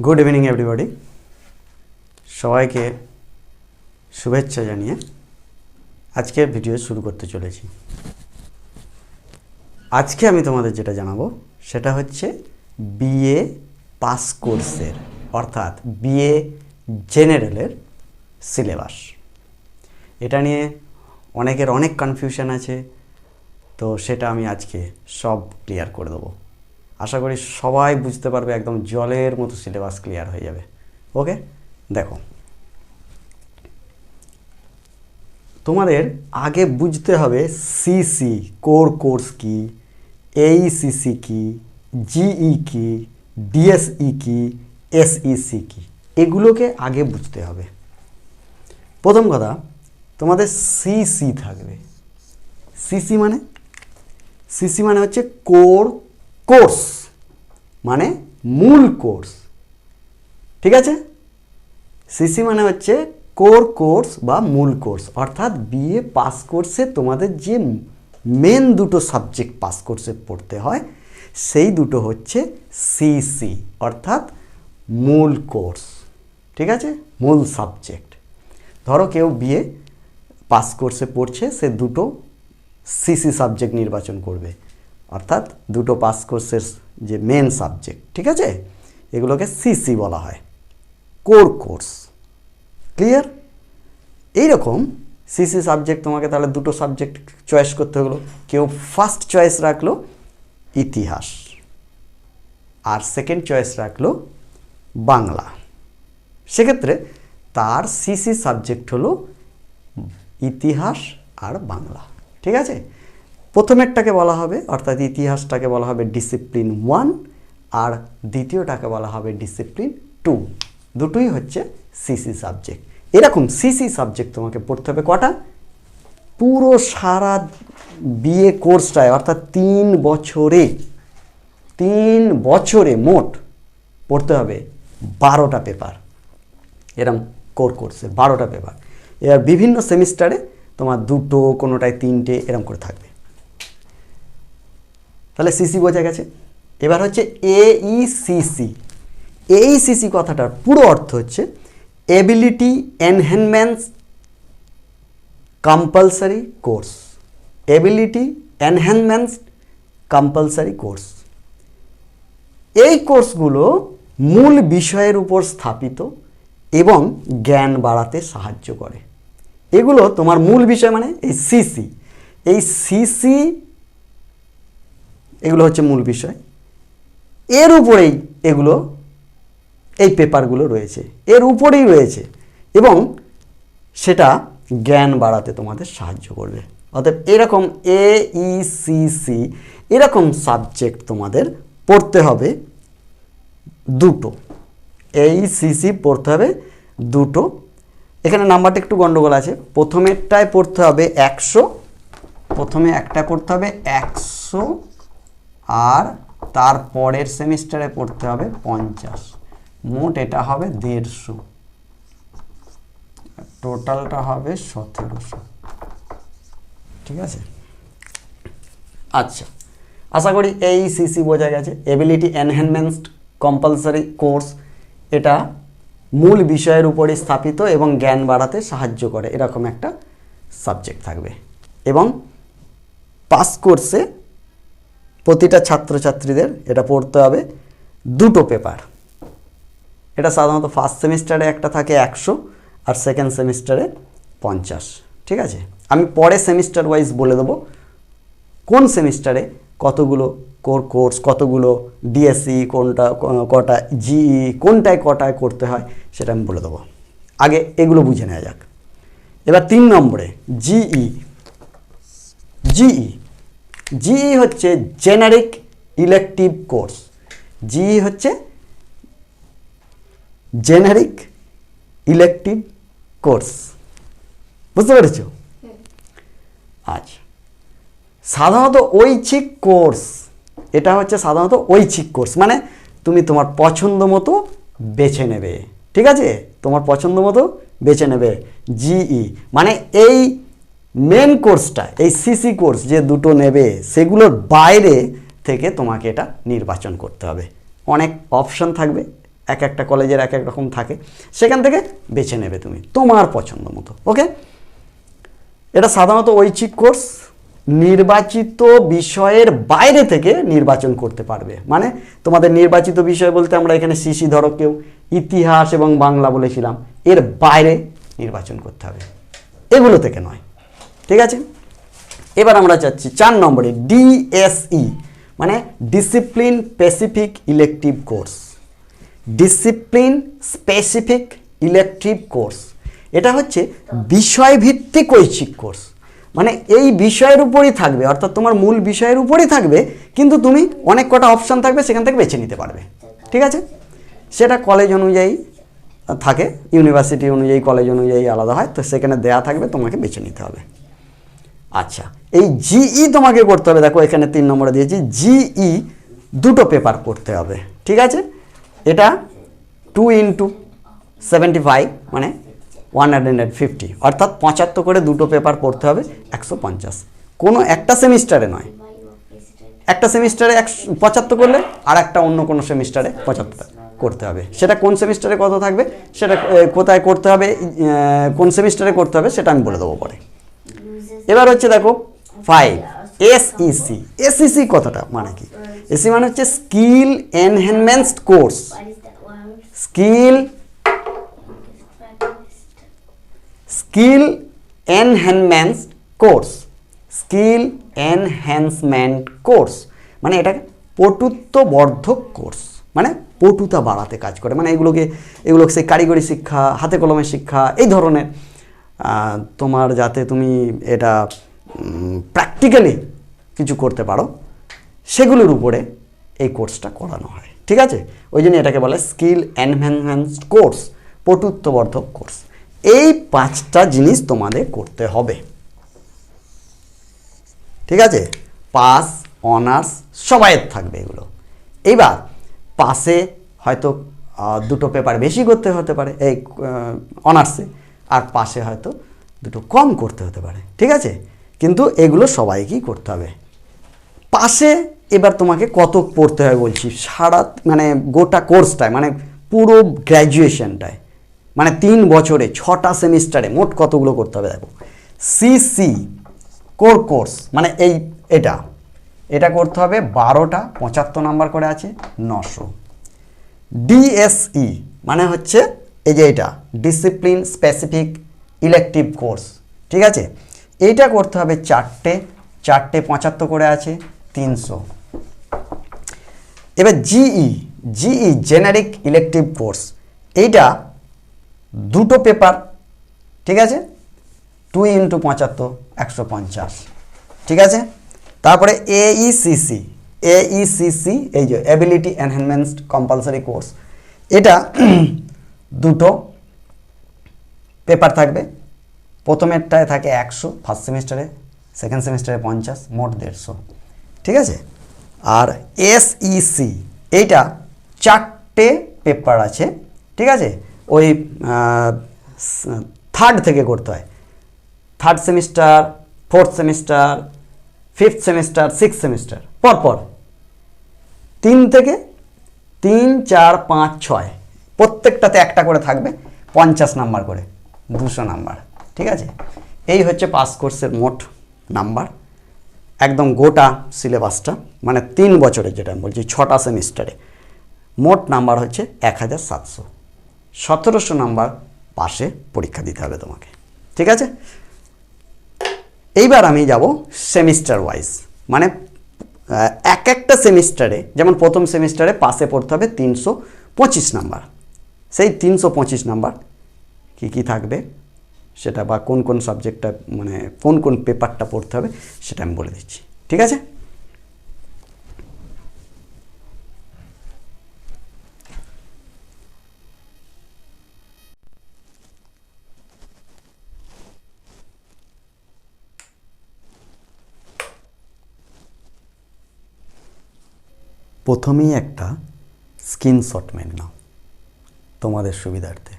Good evening everybody, সবাইকে শুভেচ্ছা জানিয়ে আজকের ভিডিও শুরু করতে চলেছি। আজকে আমি তোমাদের যেটা জানাবো সেটা হচ্ছে বিএ পাস কোর্সের অর্থাৎ বিএ জেনারেলের সিলেবাস। এটা নিয়ে অনেকের অনেক কনফিউশন আছে, তো সেটা আমি আজকে সব ক্লিয়ার করে দেবো। আশা করি সবাই বুঝতে পারবে, একদম জলের মতো সিলেবাস ক্লিয়ার হয়ে যাবে। ওকে, দেখো তোমাদের আগে বুঝতে হবে সিসি কোর কোর্স কি, এইসিসি কি, জিই কি, ডিএসই কি, এসইসি কি, এগুলোকে আগে বুঝতে হবে। প্রথম কথা, তোমাদের সিসি থাকবে। সিসি মানে হচ্ছে কোর কোর্স, মানে মূল কোর্স। ঠিক আছে, সিসি মানে হচ্ছে কোর কোর্স বা মূল কোর্স, অর্থাৎ বিএ পাস কোর্সে তোমাদের যে মেন দুটো সাবজেক্ট পাস কোর্সে পড়তে হয় সেই দুটো হচ্ছে সিসি, অর্থাৎ মূল কোর্স। ঠিক আছে, মূল সাবজেক্ট। ধরো কেউ বিএ পাস কোর্সে পড়ছে, সে দুটো সিসি সাবজেক্ট নির্বাচন করবে, অর্থাৎ দুটো পাস কোর্সের যে মেন সাবজেক্ট। ঠিক আছে, এগুলোকে সিসি বলা হয়, কোর কোর্স। ক্লিয়ার? এইরকম সিসি সাবজেক্ট তোমাকে তাহলে দুটো সাবজেক্ট চয়েস করতে হলো। কেউ ফার্স্ট চয়েস রাখলো ইতিহাস, আর সেকেন্ড চয়েস রাখলো বাংলা। সেক্ষেত্রে তার সিসি সাবজেক্ট হলো ইতিহাস আর বাংলা। ঠিক আছে, প্রথমেরটাকে বলা হবে, অর্থাৎ ইতিহাসটাকে বলা হবে ডিসিপ্লিন 1, আর দ্বিতীয়টাকে বলা হবে ডিসিপ্লিন 2। দুটোই হচ্ছে সিসি সাবজেক্ট। এরকম সিসি সাবজেক্ট তোমাকে পড়তে হবে কটা? পুরো সারা বিএ কোর্সটায়, অর্থাৎ 3 বছরে মোট পড়তে হবে 12টা পেপার। এরকম কোর কোর্সে 12টা পেপার। এবার বিভিন্ন সেমিস্টারে তোমার 2টো, কোনোটায় 3টে, এরকম করে থাকবে। তাহলে সিসি বোঝা গেছে। এবার হচ্ছে এইসিসি। এইসিসি কথাটার পুরো অর্থ হচ্ছে ability enhancement compulsory course. Ability enhancement compulsory course. এই কোর্সগুলো মূল বিষয়ের উপর স্থাপিত এবং জ্ঞান বাড়াতে সাহায্য করে। এগুলো তোমার মূল বিষয়, মানে এই সিসি, এগুলো হচ্ছে মূল বিষয়। এর উপরেই এগুলো, এই পেপারগুলো রয়েছে, এর উপরেই রয়েছে, এবং সেটা জ্ঞান বাড়াতে তোমাদের সাহায্য করবে। অতএব এরকম এইসিসি এরকম সাবজেক্ট তোমাদের পড়তে হবে 2টো। এইসিসি পড়তে হবে 2টো। এখানে নাম্বারটা একটু গন্ডগোল আছে। প্রথমেরটায় পড়তে হবে 100, প্রথমে একটা পড়তে হবে 100, আর তারপরের সেমিস্টারে পড়তে হবে 50। মোট এটা হবে 150, টোটালটা হবে 1700। ঠিক আছে, আচ্ছা, আশা করি এই সিসি বোঝা গেছে। এবিলিটি এনহ্যান্সমেন্ট কম্পালসারি কোর্স, এটা মূল বিষয়ের উপরে স্থাপিত এবং জ্ঞান বাড়াতে সাহায্য করে, এরকম একটা সাবজেক্ট থাকবে। এবং পাস কোর্সে প্রতিটা ছাত্রছাত্রীদের এটা পড়তে হবে 2টো পেপার। এটা সাধারণত ফার্স্ট সেমিস্টারে একটা থাকে 100, আর সেকেন্ড সেমিস্টারে 50। ঠিক আছে, আমি পরে সেমিস্টার ওয়াইজ বলে দেবো কোন সেমিস্টারে কতগুলো কোর কোর্স, কতগুলো ডিএসই, কোনটা কটা জিই, কটায় করতে হয় সেটা আমি বলে দেবো। আগে এগুলো বুঝে নেওয়া যাক। এবার 3 নম্বরে জিই হচ্ছে জেনারিক ইলেকটিভ কোর্স। জিই হচ্ছে জেনারিক ইলেকটিভ কোর্স, বুঝতে পেরেছ? আচ্ছা, সাধারণত ঐচ্ছিক কোর্স। এটা হচ্ছে সাধারণত ঐচ্ছিক কোর্স, মানে তুমি তোমার পছন্দ মতো বেছে নেবে। ঠিক আছে, তোমার পছন্দ মতো বেছে নেবে। জিই মানে এই মেন কোর্সটা, এই সিসি কোর্স যে দুটো নেবে সেগুলোর বাইরে থেকে তোমাকে এটা নির্বাচন করতে হবে। অনেক অপশন থাকবে, এক একটা কলেজের এক এক রকম থাকে, সেখান থেকে বেছে নেবে তুমি তোমার পছন্দ মতো। ওকে, এটা সাধারণত ঐচ্ছিক কোর্স, নির্বাচিত বিষয়ের বাইরে থেকে নির্বাচন করতে পারবে। মানে তোমাদের নির্বাচিত বিষয় বলতে আমরা এখানে সিসি ধরো কেউ ইতিহাস এবং বাংলা বলেছিলাম, এর বাইরে নির্বাচন করতে হবে, এগুলো থেকে নয়। ঠিক আছে, এবার আমরা যাচ্ছি 4 নম্বরে ডিএসই, মানে discipline specific elective course. Discipline specific elective course, এটা হচ্ছে বিষয়ভিত্তিক ঐচ্ছিক কোর্স। মানে এই বিষয়ের উপরই থাকবে, অর্থাৎ তোমার মূল বিষয়ের উপরই থাকবে, কিন্তু তুমি অনেক কটা অপশান থাকবে, সেখান থেকে বেছে নিতে পারবে। ঠিক আছে, সেটা কলেজ অনুযায়ী থাকে, ইউনিভার্সিটি অনুযায়ী, কলেজ অনুযায়ী আলাদা হয়, তো সেখানে দেয়া থাকবে, তোমাকে বেছে নিতে হবে। আচ্ছা, এই জিই তোমাকে করতে হবে, দেখো এখানে 3 নম্বরে দিয়েছি, জিই 2টো পেপার করতে হবে। ঠিক আছে, এটা 2 × 75 মানে 150, অর্থাৎ 75 করে 2টো পেপার পড়তে হবে, 150। কোনো একটা সেমিস্টারে নয়, একটা সেমিস্টারে 75 করলে আর একটা অন্য কোনো সেমিস্টারে 75 করতে হবে। সেটা কোন সেমিস্টারে কত থাকবে, সেটা কোথায় করতে হবে, কোন সেমিস্টারে করতে হবে, সেটা আমি বলে দেবো পরে। এবার হচ্ছে দেখো 5 এসইসি। এসইসি কথাটা মানে কি? এসি মানে হচ্ছে skill enhancement course. Skill enhancement course, skill enhancement course মানে এটা পটুত্ববর্ধক কোর্স, মানে পটুতা বাড়াতে কাজ করে। মানে এগুলো সেই কারিগরি শিক্ষা, হাতে কলমের শিক্ষা, এই ধরনের তোমার যাতে তুমি এটা প্র্যাকটিক্যালি কিছু করতে পারো, সেগুলোর উপরে এই কোর্সটা করানো হয়। ঠিক আছে, ওই জন্য এটাকে বলে স্কিল এনহ্যান্সমেন্ট কোর্স, পটুত্ববর্ধক কোর্স। এই 5টা জিনিস তোমাদের করতে হবে। ঠিক আছে, পাস, অনার্স সবাইয়ের থাকবে এগুলো। এইবার পাসে হয়তো 2টো পেপার বেশি করতে হতে পারে এই অনার্সে, আর পাসে হয়তো 2টো কম করতে হতে পারে। ঠিক আছে, কিন্তু এগুলো সবাইকেই করতে হবে। পাসে এবার তোমাকে কত পড়তে হয় বলছি, মানে গোটা কোর্সটায়, মানে পুরো গ্র্যাজুয়েশনটায়, মানে 3 বছরে 6টা সেমিস্টারে মোট কতগুলো করতে হবে দেখো। সিসি কোর কোর্স মানে এটা করতে হবে 12টা, 75 নাম্বার করে আছে 900। ডিএসই মানে হচ্ছে এই যে এটা ডিসিপ্লিন স্পেসিফিক ইলেকটিভ কোর্স। ঠিক আছে, এইটা করতে হবে 4টে, 75 করে আছে 300। এবার জিই জেনারিক ইলেকটিভ কোর্স, এইটা 2টো পেপার। ঠিক আছে, 2 × 75 150। ঠিক আছে, তারপরে এইসিসি এই যে এবিলিটি এনহ্যান্সমেন্ট কম্পালসারি কোর্স, এটা 2টো পেপার থাকবে। প্রথমেরটায় থাকে 100 ফার্স্ট সেমিস্টারে, সেকেন্ড সেমিস্টারে 50, মোট 150। ঠিক আছে, আর এসইসি এইটা 4টে পেপার আছে। ঠিক আছে, ওই 3rd থেকে করতে হয়, 3rd semester, 4th semester, 5th semester, 6th semester পরপর 3 থেকে 3, 4, 5, 6 প্রত্যেকটাতে একটা করে থাকবে, 50 নাম্বার করে, 200 নাম্বার। ঠিক আছে, এই হচ্ছে পাস কোর্সের মোট নাম্বার, একদম গোটা সিলেবাসটা, মানে 3 বছরের যেটা আমি বলছি 6টা সেমিস্টারে মোট নাম্বার হচ্ছে 1700। 1700 নাম্বার পাশে পরীক্ষা দিতে হবে তোমাকে। ঠিক আছে, এইবার আমি যাব সেমিস্টার ওয়াইজ, মানে এক একটা সেমিস্টারে, যেমন প্রথম সেমিস্টারে পাশে পড়তে হবে 325 নাম্বার। সেই 325 নাম্বার কি থাকবে সেটা, বা কোন কোন সাবজেক্টটা, মানে কোন পেপারটা পড়তে হবে সেটা আমি বলে দিচ্ছি। ঠিক আছে, প্রথমেই একটা স্ক্রিনশট মেরে নাও তোমাদের সুবিধার্থে।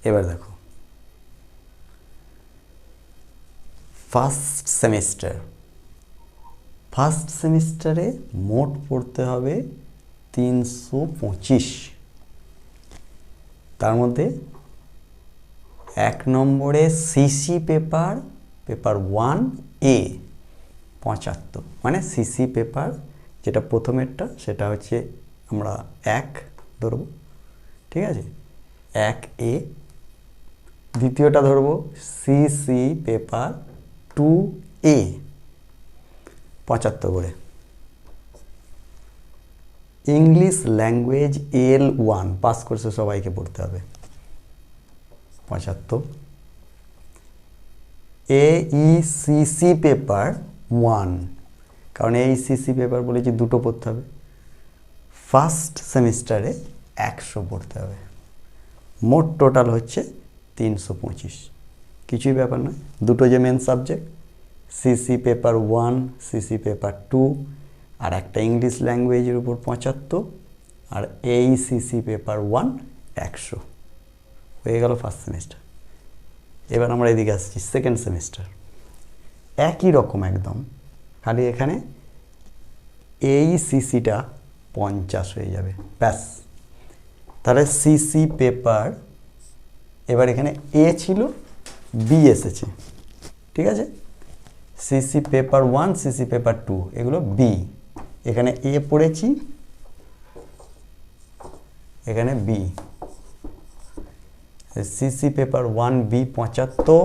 এবার দেখো, ফার্স্ট সেমিস্টার ফার্স্ট সেমিস্টারে মোট পড়তে হবে 325, তার মধ্যে 1 নম্বরে সিসি পেপার 1A 75, মানে সিসি পেপার যেটা প্রথমেরটা সেটা হচ্ছে আমরা 1 ধরব, ঠিক আছে, 1A। দ্বিতীয়টা ধরব সিসি পেপার 2A 75 করে। ইংলিশ ল্যাঙ্গুয়েজ L1 পাস কোর্সে সবাইকে পড়তে হবে 75। AECC পেপার 1, কারণ AECC পেপার বলেছি দুটো পড়তে হবে, ফার্স্ট সেমিস্টারে 100 পড়তে হবে। মোট টোটাল হচ্ছে 325, কিছুই ব্যাপার নয়। দুটো যে main subject, CC paper 1, CC paper 2, আর একটা ইংলিশ ল্যাঙ্গুয়েজের উপর 75, আর AECC পেপার 1 100 হয়ে গেল ফার্স্ট সেমিস্টার। এবার আমরা এদিকে আসছি সেকেন্ড সেমিস্টার। একই রকম একদম, খালি এখানে AECCটা 50 হয়ে যাবে, ব্যাস। তাহলে সিসি পেপার, এবার এখানে A ছিল, B এসেছে, ঠিক আছে। সিসি পেপার 1, সিসি পেপার 2 এগুলো B, এখানে A পড়েছি, এখানে B। CC paper 1B 75,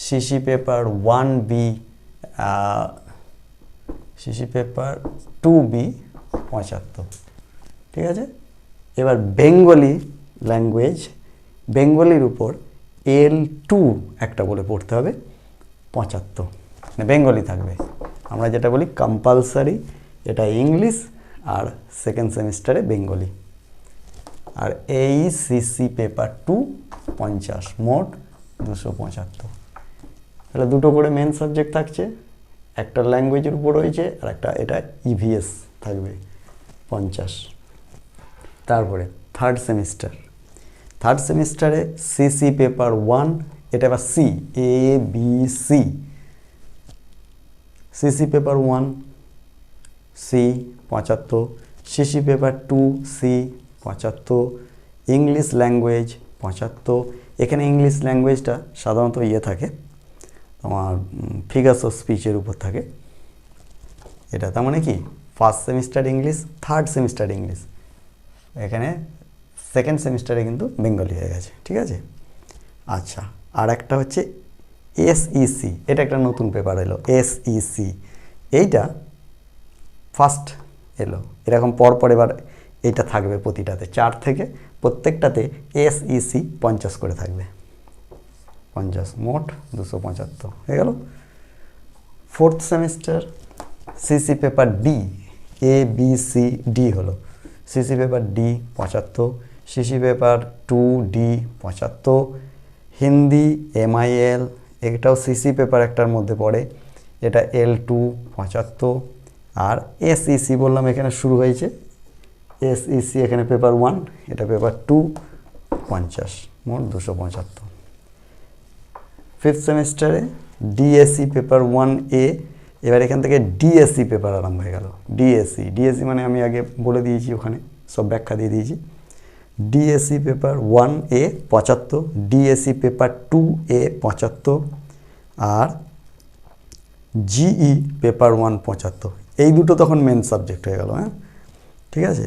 CC paper 1B, CC paper 2B 75, ঠিক আছে। এবার বেঙ্গলি ল্যাঙ্গুয়েজ, বেঙ্গলির উপর L2 একটা বলে পড়তে হবে 75, মানে বেঙ্গলি থাকবে। আমরা যেটা বলি কম্পালসারি, এটা ইংলিশ আর সেকেন্ড সেমিস্টারে বেঙ্গলি। আর AECC পেপার 2 50, মোট 275। তাহলে দুটো করে মেন সাবজেক্ট থাকছে, একটা ল্যাঙ্গুয়েজের উপর রয়েছে আর একটা এটা EVS থাকবে 50। তারপরে থার্ড সেমিস্টারে সিসি পেপার 1, এটা আবার C, ABC, CC paper 1 C 75, CC paper 2 C 75, English language 75। এখানে ইংলিশ ল্যাঙ্গুয়েজটা সাধারণত থাকে তোমার ফিগার্স অফ স্পিচের উপর থাকে এটা, তার মানে কি first semester English, third semester English, এখানে সেকেন্ড সেমিস্টারে কিন্তু বেঙ্গলি হয়ে গেছে, ঠিক আছে। আচ্ছা, আর একটা হচ্ছে SEC, এটা একটা নতুন পেপার এলো SEC, এইটা ফার্স্ট এলো, এরকম পরপর এবার এইটা থাকবে প্রতিটাতে 4 থেকে, প্রত্যেকটাতে SEC 50 করে থাকবে, 50, মোট 275 হয়ে গেল। Fourth semester CC paper D, ABCD হলো, CC paper D 75, CC paper 2D 75, Hindi MIL, এটাও সিসি পেপার একটার মধ্যে পড়ে, এটা L2 75, আর SEC বললাম এখানে শুরু হয়েছে, SEC এখানে পেপার 1, এটা পেপার 2 50, মোট 275। ফিফথ সেমিস্টারে DSE পেপার 1A, এবার এখান থেকে DSE পেপার আরম্ভ হয়ে গেল। DSE মানে আমি আগে বলে দিয়েছি, ওখানে সব ব্যাখ্যা দিয়ে দিয়েছি। DSE paper 1A 75, DSE paper 2A 75, আর GE পেপার 1 75। এই দুটো তখন মেন সাবজেক্ট হয়ে গেল, হ্যাঁ, ঠিক আছে।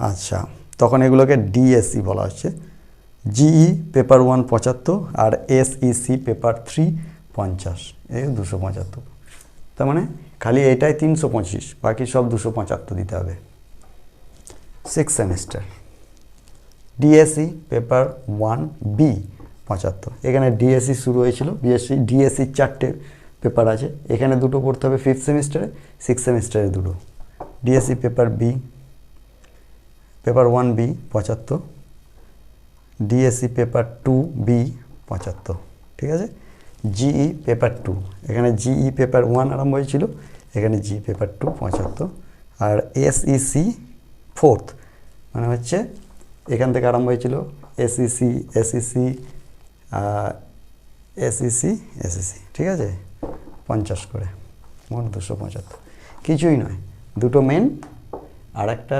আচ্ছা, তখন এগুলোকে DSE বলা হচ্ছে। GE পেপার 1 75, আর SEC পেপার 3 50, এই 275। তার মানে খালি এটাই 325, বাকি সব 275 দিতে হবে। Six semester DSE paper 1B 75, এখানে DSE শুরু হয়েছিল, DSE 4টে পেপার আছে, এখানে দুটো পড়তে হবে ফিফথ সেমিস্টারে, সিক্স সেমিস্টারে দুটো। DSE paper B, paper 1B 75, DSE paper 2B 75, ঠিক আছে। GE পেপার 2, এখানে GE পেপার 1 আরম্ভ হয়েছিল, এখানে GE পেপার 2 75, আর SEC ফোর্থ, মানে হচ্ছে এখান থেকে আরম্ভ হয়েছিল SEC, ঠিক আছে, 50 করে, মোট 275। কিছুই নয়, দুটো মেন আর একটা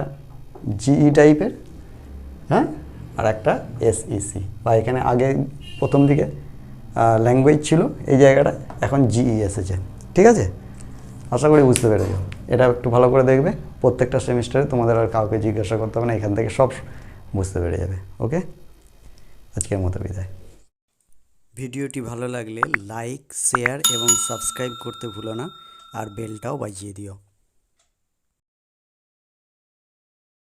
জিই টাইপের, হ্যাঁ, আর একটা এসইসি, বা এখানে আগে প্রথম দিকে ল্যাঙ্গুয়েজ ছিল এই জায়গাটা, এখন জিই এসেছে। ঠিক আছে, আশা করি বুঝতে পেরে যাও। এটা একটু ভালো করে দেখবে, প্রত্যেকটা সেমিস্টারে তোমাদের আর কাউকে জিজ্ঞাসা করতে হবে না, এখান থেকে সব বুঝতে পেরে যাবে। ওকে, আজকের মতো বিদায়। ভিডিওটি ভালো লাগলে লাইক, শেয়ার এবং সাবস্ক্রাইব করতে ভুলো না, আর বেলটাও বাজিয়ে দিও।